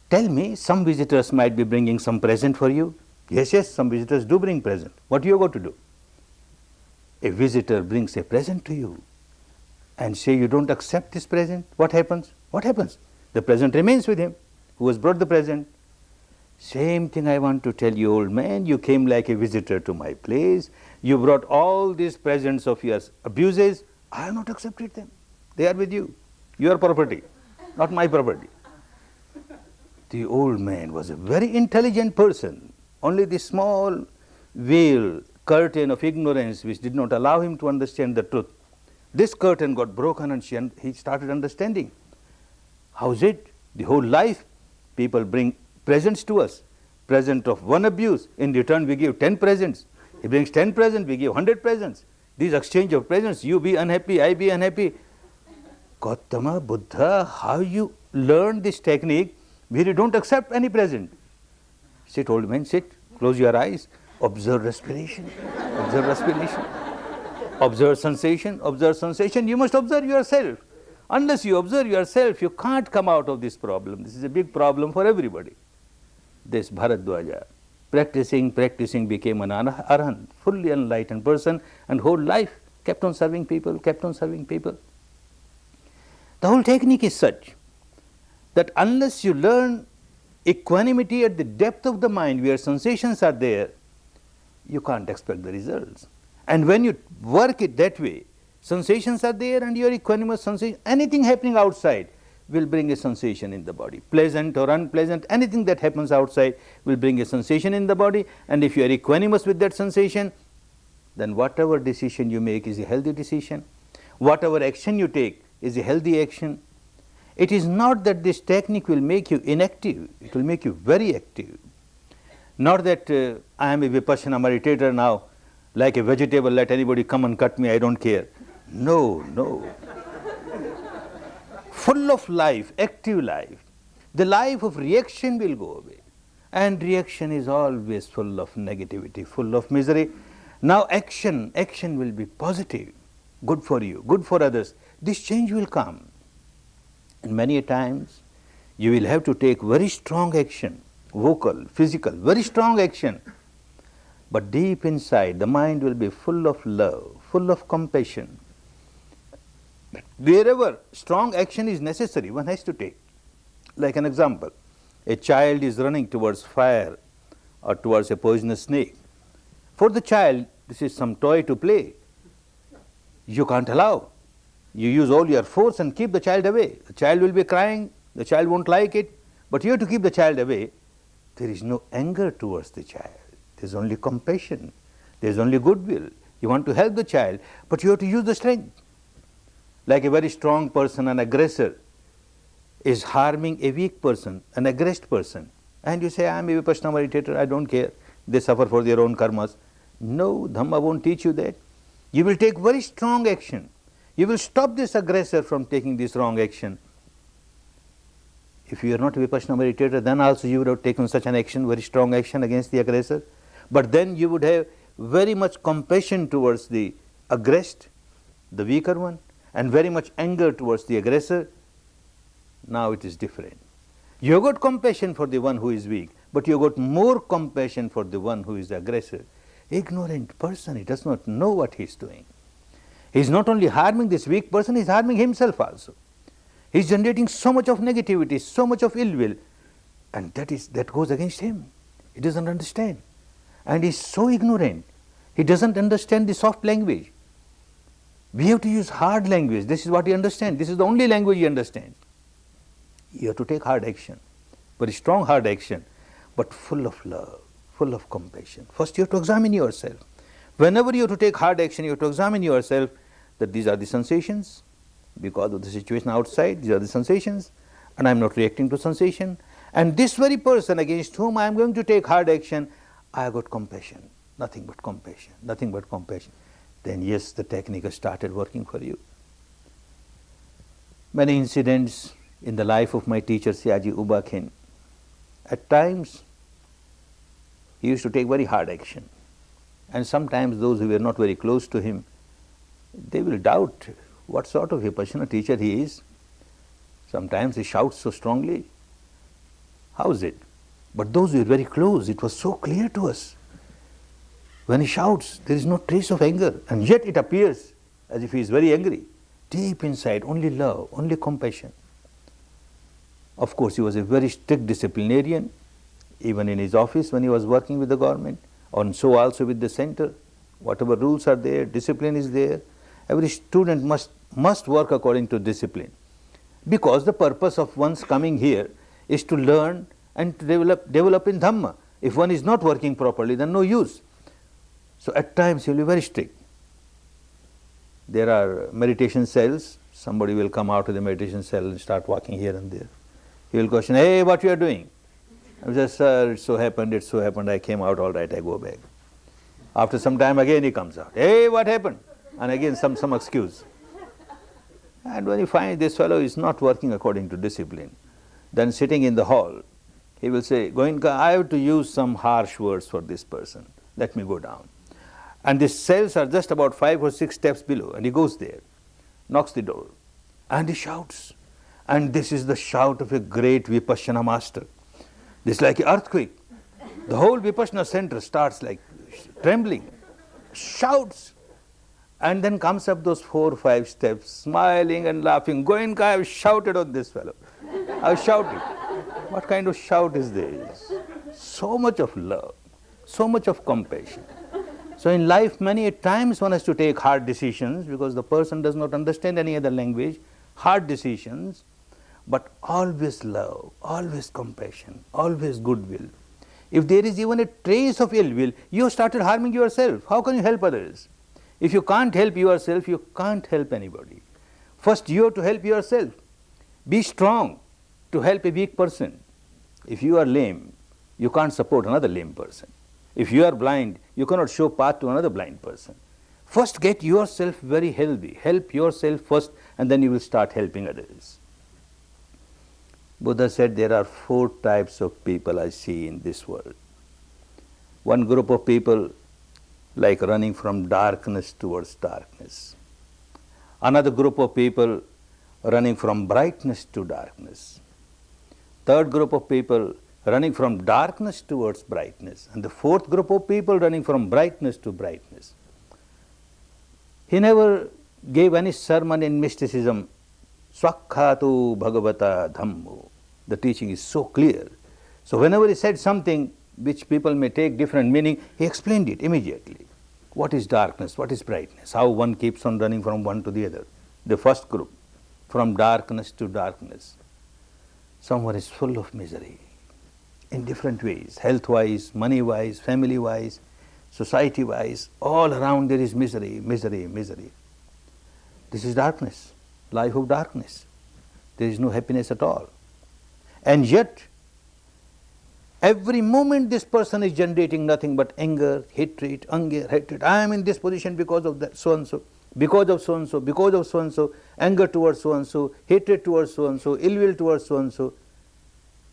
Tell me, some visitors might be bringing some present for you. Yes, some visitors do bring present. What are you going to do? A visitor brings a present to you and say you don't accept this present. What happens? The present remains with him who has brought the present. Same thing I want to tell you, old man. You came like a visitor to my place. You brought all these presents of your abuses. I have not accepted them. They are with you. Your property, not my property. The old man was a very intelligent person. Only the small veil, curtain of ignorance which did not allow him to understand the truth. This curtain got broken and he started understanding. How is it? The whole life people bring presents to us. Present of one abuse. In return we give 10 presents. He brings 10 presents, we give 100 presents. This exchange of presents, you be unhappy, I be unhappy. Gautama, Buddha, how you learned this technique where you don't accept any present? Sit, old man, sit. Close your eyes. Observe respiration. Observe sensation. You must observe yourself. Unless you observe yourself, you can't come out of this problem. This is a big problem for everybody. This Bharadwaja, practicing, became an arahant, fully enlightened person, and whole life kept on serving people. The whole technique is such that unless you learn equanimity at the depth of the mind where sensations are there, you can't expect the results. And when you work it that way, sensations are there and you are equanimous sensation, anything happening outside will bring a sensation in the body. Pleasant or unpleasant, anything that happens outside will bring a sensation in the body, and if you are equanimous with that sensation, then whatever decision you make is a healthy decision. Whatever action you take is a healthy action. It is not that this technique will make you inactive, it will make you very active. Not that I am a Vipassana meditator now, like a vegetable, let anybody come and cut me, I don't care. No, no. Full of life, active life. The life of reaction will go away. And reaction is always full of negativity, full of misery. Now action will be positive, good for you, good for others. This change will come. And many a times you will have to take very strong action, vocal, physical, very strong action. But deep inside the mind will be full of love, full of compassion. Wherever strong action is necessary, one has to take. Like an example, a child is running towards fire or towards a poisonous snake. For the child, this is some toy to play. You can't allow. You use all your force and keep the child away. The child will be crying, the child won't like it, but you have to keep the child away. There is no anger towards the child. There is only compassion. There is only goodwill. You want to help the child, but you have to use the strength. Like a very strong person, an aggressor, is harming a weak person, an aggressed person. And you say, I am a Vipassana meditator, I don't care. They suffer for their own karmas. No, Dhamma won't teach you that. You will take very strong action. You will stop this aggressor from taking this wrong action. If you are not a Vipassana meditator, then also you would have taken such an action, very strong action against the aggressor. But then you would have very much compassion towards the aggressed, the weaker one, and very much anger towards the aggressor. Now it is different. You have got compassion for the one who is weak, but you have got more compassion for the one who is the aggressor. Ignorant person, he does not know what he is doing. He is not only harming this weak person, he is harming himself also. He is generating so much of negativity, so much of ill will, and that goes against him. He doesn't understand. And he is so ignorant. He doesn't understand the soft language. We have to use hard language. This is what he understands. This is the only language he understands. You have to take hard action, very strong hard action, but full of love, full of compassion. First you have to examine yourself. Whenever you have to take hard action, you have to examine yourself that these are the sensations, because of the situation outside, these are the sensations, and I am not reacting to sensation. And this very person against whom I am going to take hard action, I have got compassion, nothing but compassion, nothing but compassion. Then yes, the technique has started working for you. Many incidents in the life of my teacher Siaji U Ba Khin. At times, he used to take very hard action. And sometimes those who were not very close to him, they will doubt what sort of Vipassana teacher he is. Sometimes he shouts so strongly. How is it? But those who were very close, it was so clear to us. When he shouts, there is no trace of anger, and yet it appears as if he is very angry. Deep inside, only love, only compassion. Of course, he was a very strict disciplinarian, even in his office when he was working with the government, and so also with the center. Whatever rules are there, discipline is there. Every student must work according to discipline, because the purpose of one's coming here is to learn and to develop in Dhamma. If one is not working properly, then no use. So at times he will be very strict. There are meditation cells. Somebody will come out of the meditation cell and start walking here and there. He will question, hey, what you are doing? I will say, sir, it so happened, I came out, all right, I go back. After some time again he comes out, hey, what happened? And again some excuse. And when you find this fellow is not working according to discipline, then sitting in the hall, he will say, Goenka, I have to use some harsh words for this person, let me go down. And these cells are just about 5 or 6 steps below, and he goes there, knocks the door, and he shouts. And this is the shout of a great Vipassana master. This is like an earthquake. The whole Vipassana center starts like trembling, shouts, and then comes up those 4 or 5 steps, smiling and laughing. Goenka, I have shouted on this fellow. I have shouted. What kind of shout is this? So much of love, so much of compassion. So in life, many times one has to take hard decisions because the person does not understand any other language, hard decisions, but always love, always compassion, always goodwill. If there is even a trace of ill will, you have started harming yourself. How can you help others? If you can't help yourself, you can't help anybody. First, you have to help yourself. Be strong to help a weak person. If you are lame, you can't support another lame person. If you are blind, you cannot show path to another blind person. First, get yourself very healthy. Help yourself first, and then you will start helping others. Buddha said there are 4 types of people I see in this world. One group of people like running from darkness towards darkness. Another group of people running from brightness to darkness. Third group of people running from darkness towards brightness. And the fourth group of people running from brightness to brightness. He never gave any sermon in mysticism. Swakhatu Bhagavata Dhammo. The teaching is so clear. So whenever he said something which people may take different meaning, he explained it immediately. What is darkness? What is brightness? How one keeps on running from one to the other. The first group, from darkness to darkness. Someone is full of misery in different ways, health-wise, money-wise, family-wise, society-wise. All around there is misery, misery, misery. This is darkness, life of darkness. There is no happiness at all. And yet, every moment this person is generating nothing but anger, hatred, I am in this position because of that so-and-so, because of so-and-so, because of so-and-so, anger towards so-and-so, hatred towards so-and-so, ill will towards so-and-so.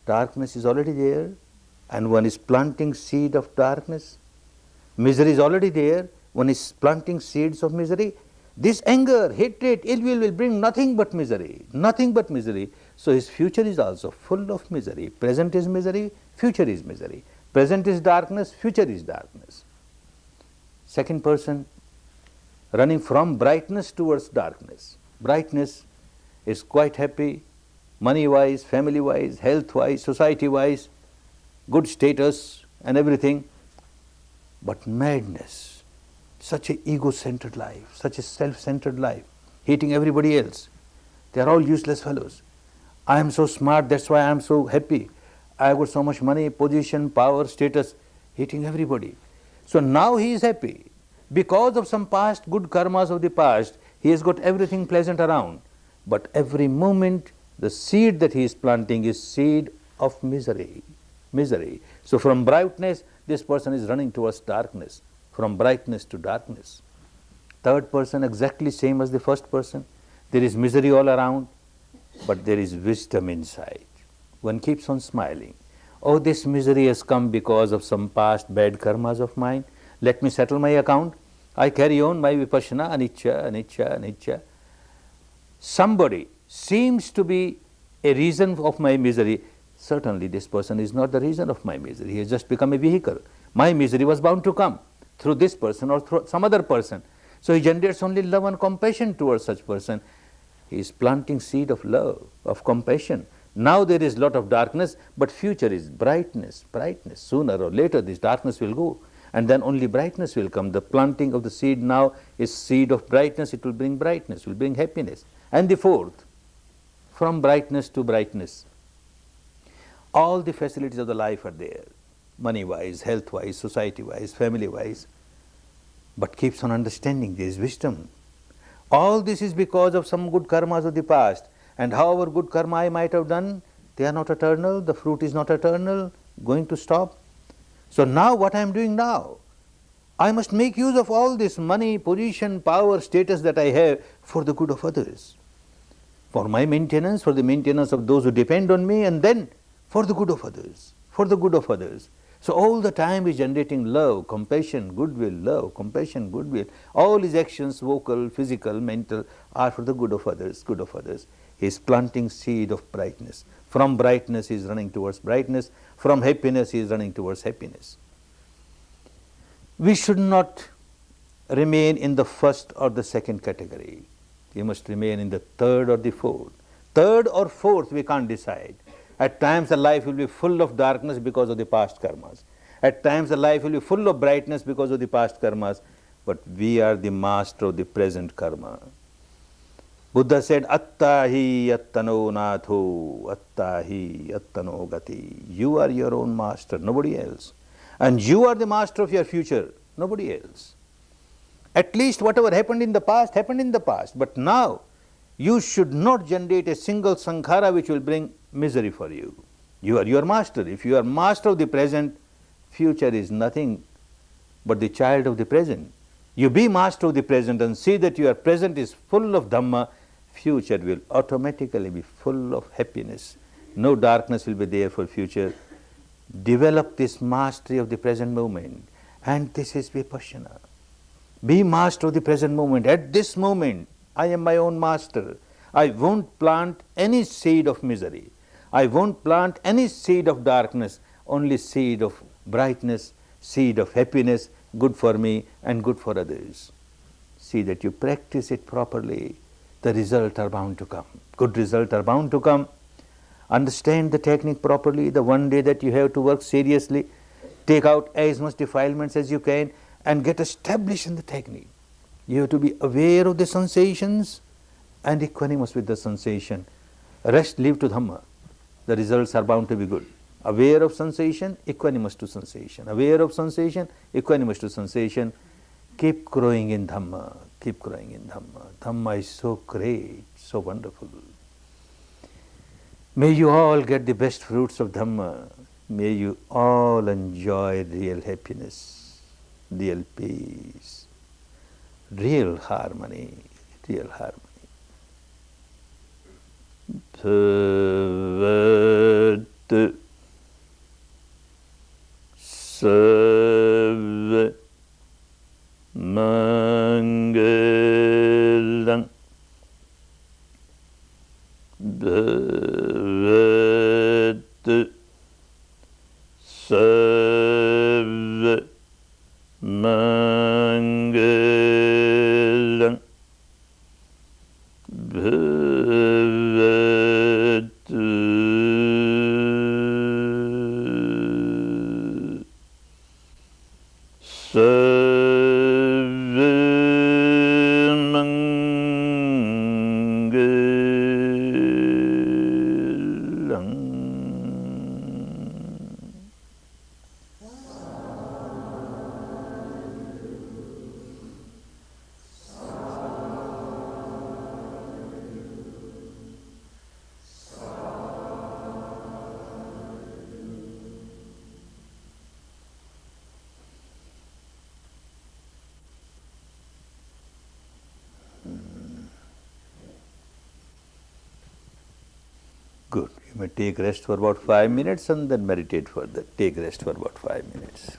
Darkness is already there, and one is planting seed of darkness. Misery is already there, one is planting seeds of misery. This anger, hatred, ill will bring nothing but misery, nothing but misery. So his future is also full of misery. Present is misery, future is misery. Present is darkness, future is darkness. Second person, running from brightness towards darkness. Brightness is quite happy, money-wise, family-wise, health-wise, society-wise, good status and everything. But madness, such an ego-centered life, such a self-centered life, hating everybody else. They are all useless fellows. I am so smart, that's why I am so happy. I have got so much money, position, power, status, hating everybody. So now he is happy. Because of some past good karmas of the past, he has got everything pleasant around. But every moment, the seed that he is planting is seed of misery. Misery. So from brightness, this person is running towards darkness. From brightness to darkness. Third person, exactly same as the first person. There is misery all around, but there is wisdom inside. One keeps on smiling. Oh, this misery has come because of some past bad karmas of mine. Let me settle my account. I carry on my vipassana, anicca, anicca, anicca. Somebody seems to be a reason of my misery. Certainly this person is not the reason of my misery. He has just become a vehicle. My misery was bound to come through this person or through some other person. So he generates only love and compassion towards such person. He is planting seed of love, of compassion. Now there is lot of darkness, but future is brightness, brightness. Sooner or later this darkness will go, and then only brightness will come. The planting of the seed now is seed of brightness. It will bring brightness, will bring happiness. And the fourth, from brightness to brightness. All the facilities of the life are there, money-wise, health-wise, society-wise, family-wise, but keeps on understanding there is wisdom. All this is because of some good karmas of the past, and however good karma I might have done, they are not eternal, the fruit is not eternal, going to stop. So now what I am doing now? I must make use of all this money, position, power, status that I have for the good of others. For my maintenance, for the maintenance of those who depend on me, and then for the good of others, for the good of others. So all the time is generating love, compassion, goodwill, love, compassion, goodwill. All his actions, vocal, physical, mental, are for the good of others, good of others. He is planting seed of brightness. From brightness he is running towards brightness. From happiness he is running towards happiness. We should not remain in the first or the second category. We must remain in the third or the fourth. Third or fourth we can't decide. At times the life will be full of darkness because of the past karmas. At times the life will be full of brightness because of the past karmas. But we are the master of the present karma. Buddha said, Attahi attano natho, attahi attano gati. You are your own master, nobody else. And you are the master of your future, nobody else. At least whatever happened in the past, happened in the past. But now, you should not generate a single sankhara which will bring misery for you. You are your master. If you are master of the present, future is nothing but the child of the present. You be master of the present and see that your present is full of Dhamma, future will automatically be full of happiness. No darkness will be there for future. Develop this mastery of the present moment, and this is Vipassana. Be master of the present moment. At this moment, I am my own master. I won't plant any seed of misery. I won't plant any seed of darkness, only seed of brightness, seed of happiness, good for me and good for others. See that you practice it properly, the results are bound to come. Good results are bound to come. Understand the technique properly. The one day that you have to work seriously, take out as much defilements as you can and get established in the technique. You have to be aware of the sensations and equanimous with the sensation. Rest, leave to Dhamma. The results are bound to be good. Aware of sensation, equanimous to sensation. Aware of sensation, equanimous to sensation. Keep growing in Dhamma. Keep growing in Dhamma. Dhamma is so great, so wonderful. May you all get the best fruits of Dhamma. May you all enjoy real happiness, real peace, real harmony, real harmony. Bhavat Sarva Mangalam Bhavat Sarva Mangalam Bhavat Sarva Mangalam. Good. You may take rest for about 5 minutes and then meditate further. Take rest for about 5 minutes.